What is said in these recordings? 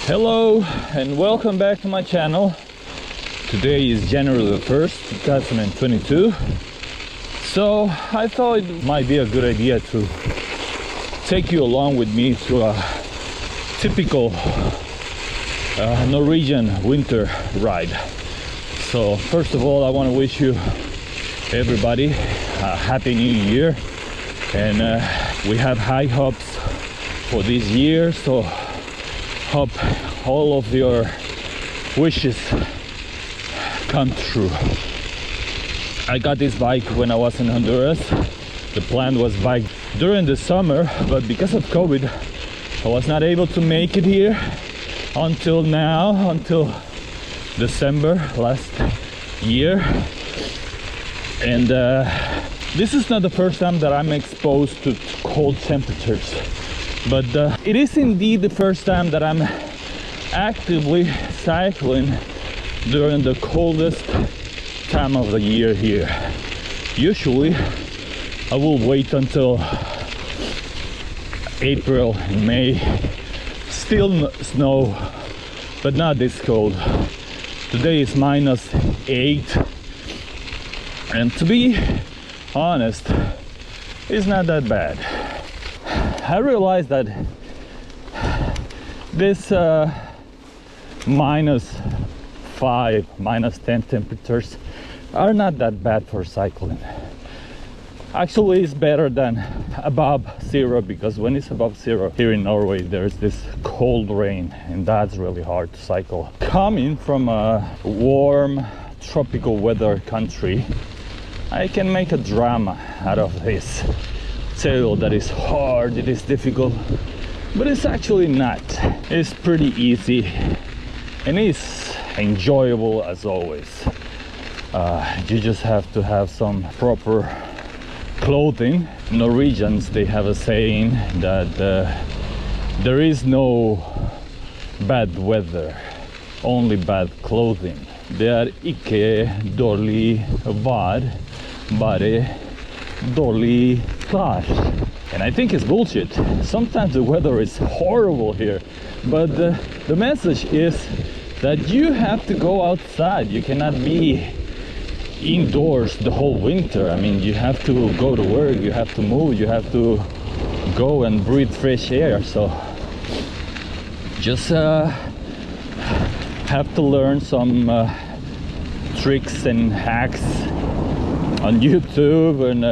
Hello and welcome back to my channel. Today is January the 1st, 2022. So I thought it might be a good idea to take you along with me to a typical Norwegian winter ride. So first of all, I want to wish you everybody a happy new year, and we have high hopes for this year, so hope all of your wishes come true. I got this bike when I was in Honduras. The plan was bike during the summer, but because of COVID I was not able to make it here until now, until December last year. And this is not the first time that I'm exposed to cold temperatures, but it is indeed the first time that I'm actively cycling during the coldest time of the year here. Usually I will wait until April and May, still snow, but not this cold. Today is -8, and to be honest, it's not that bad. I realized that this -5, -10 temperatures are not that bad for cycling. Actually, it's better than above zero, because when it's above zero here in Norway, there's this cold rain, and that's really hard to cycle. Coming from a warm tropical weather country, I can make a drama out of this. Tell that is hard, it is difficult, but it's actually not. It's pretty easy and it's enjoyable as always. You just have to have some proper clothing. Norwegians, they have a saying that there is no bad weather, only bad clothing. Det er ikke dårlig vær, bare dårlig klær. And I think it's bullshit. Sometimes the weather is horrible here, but the message is that you have to go outside. You cannot be indoors the whole winter. I mean, you have to go to work, you have to move, you have to go and breathe fresh air. So just have to learn some tricks and hacks on YouTube, and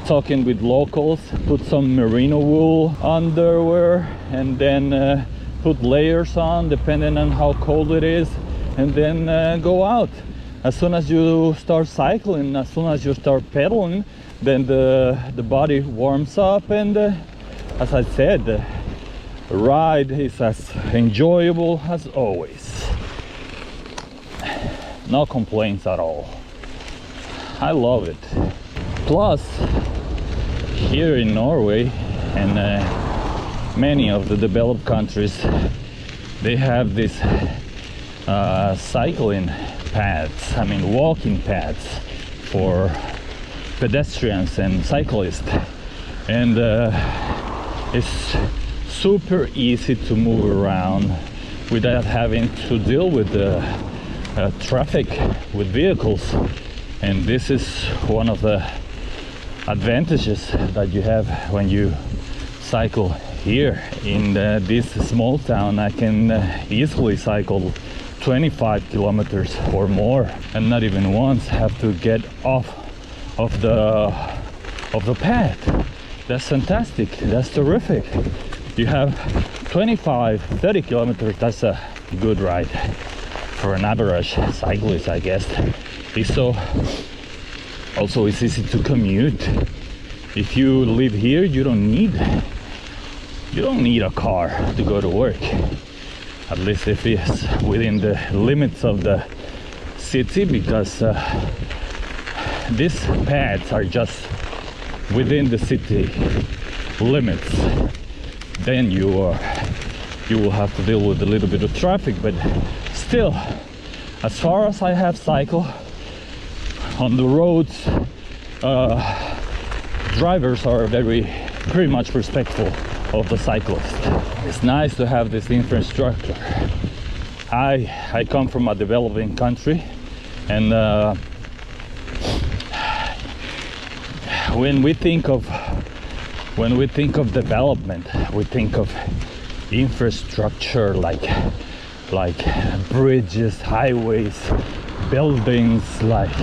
talking with locals. Put some merino wool underwear, and then put layers on depending on how cold it is, and then go out. As soon as you start cycling, as soon as you start pedaling, then the body warms up, and as I said, the ride is as enjoyable as always. No complaints at all. I love it. Plus, here in Norway and many of the developed countries, they have this cycling paths, I mean walking paths for pedestrians and cyclists, and it's super easy to move around without having to deal with the traffic with vehicles. And this is one of the advantages that you have when you cycle here in this small town. I can easily cycle 25 kilometers or more, and not even once have to get off of the path. That's fantastic. That's terrific. You have 25-30 kilometers. That's a good ride for an average cyclist, I guess. Also, it's easy to commute. If you live here, you don't need a car to go to work, at least if it's within the limits of the city, because these paths are just within the city limits. Then you will have to deal with a little bit of traffic, but still, as far as I have cycled on the roads, drivers are pretty much respectful of the cyclist. It's nice to have this infrastructure I come from a developing country, and when we think of development, we think of infrastructure like bridges, highways, buildings, like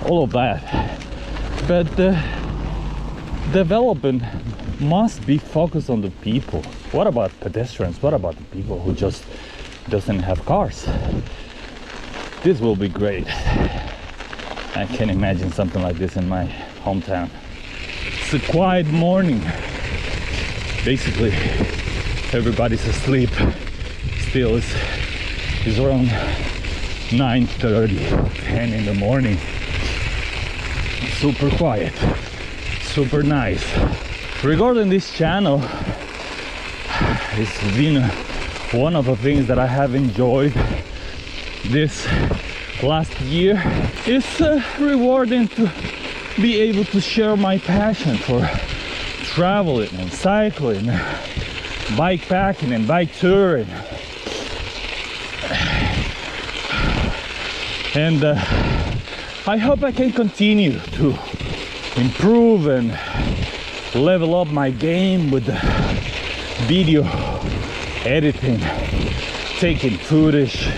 all of that. But development must be focused on the people. What about pedestrians? What about the people who just doesn't have cars? This will be great. I can imagine something like this in my hometown. It's a quiet morning. Basically, everybody's asleep. Still, it's around 9:30, 10 in the morning. Super quiet, super nice. Regarding this channel, it's been one of the things that I have enjoyed this last year. It's rewarding to be able to share my passion for traveling and cycling, bike packing and bike touring. And I hope I can continue to improve and level up my game with the video editing, taking footage,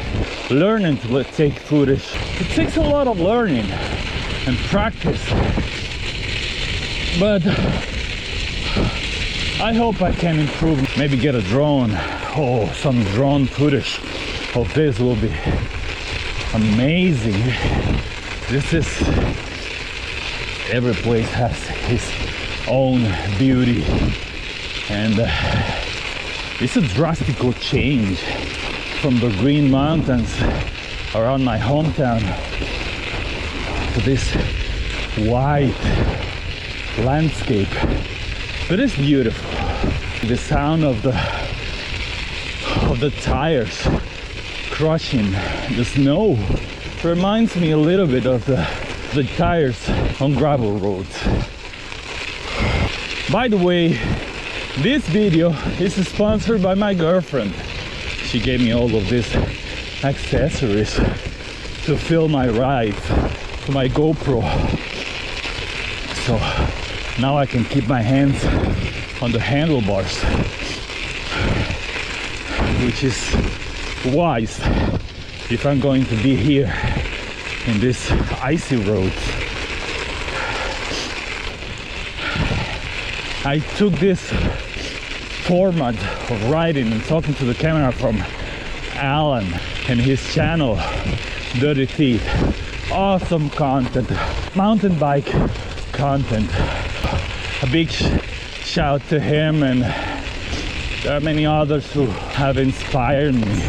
learning to take footage. It takes a lot of learning and practice, but I hope I can improve. Maybe get a drone. Oh, some drone footage of this will be amazing. This is, every place has its own beauty, and it's a drastic change from the green mountains around my hometown to this white landscape. But it's beautiful. The sound of the tires crushing the snow reminds me a little bit of the tires on gravel roads. By the way, this video is sponsored by my girlfriend. She gave me all of these accessories to film my ride to my GoPro. So now I can keep my hands on the handlebars, which is wise if I'm going to be here in this icy road. I took this format of riding and talking to the camera from Alan and his channel Dirty Teeth. Awesome content, mountain bike content. A big shout to him, and there are many others who have inspired me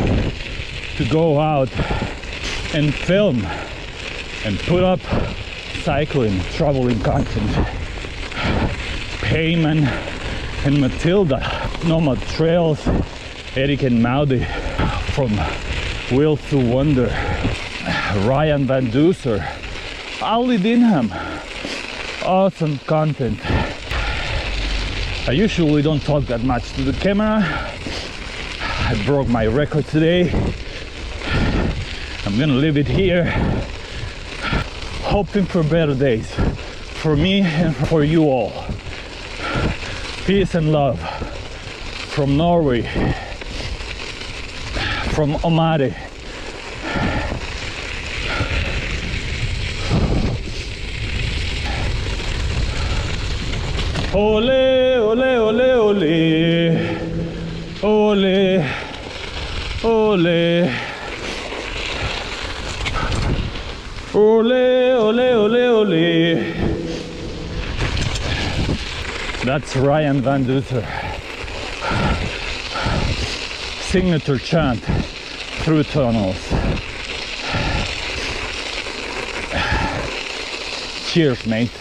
to go out and film and put up cycling, traveling content. Payman and Matilda, Nomad Trails, Eric and Maudi from Will to Wonder, Ryan Van Duser, Ali Dinham. Awesome content. I usually don't talk that much to the camera. I broke my record today. I'm gonna leave it here, hoping for better days for me and for you all. Peace and love from Norway, from Omari. Ole, ole, ole, ole, ole, ole, ole, ole, ole, ole. That's Ryan Van Duser. Signature chant through tunnels. Cheers, mate.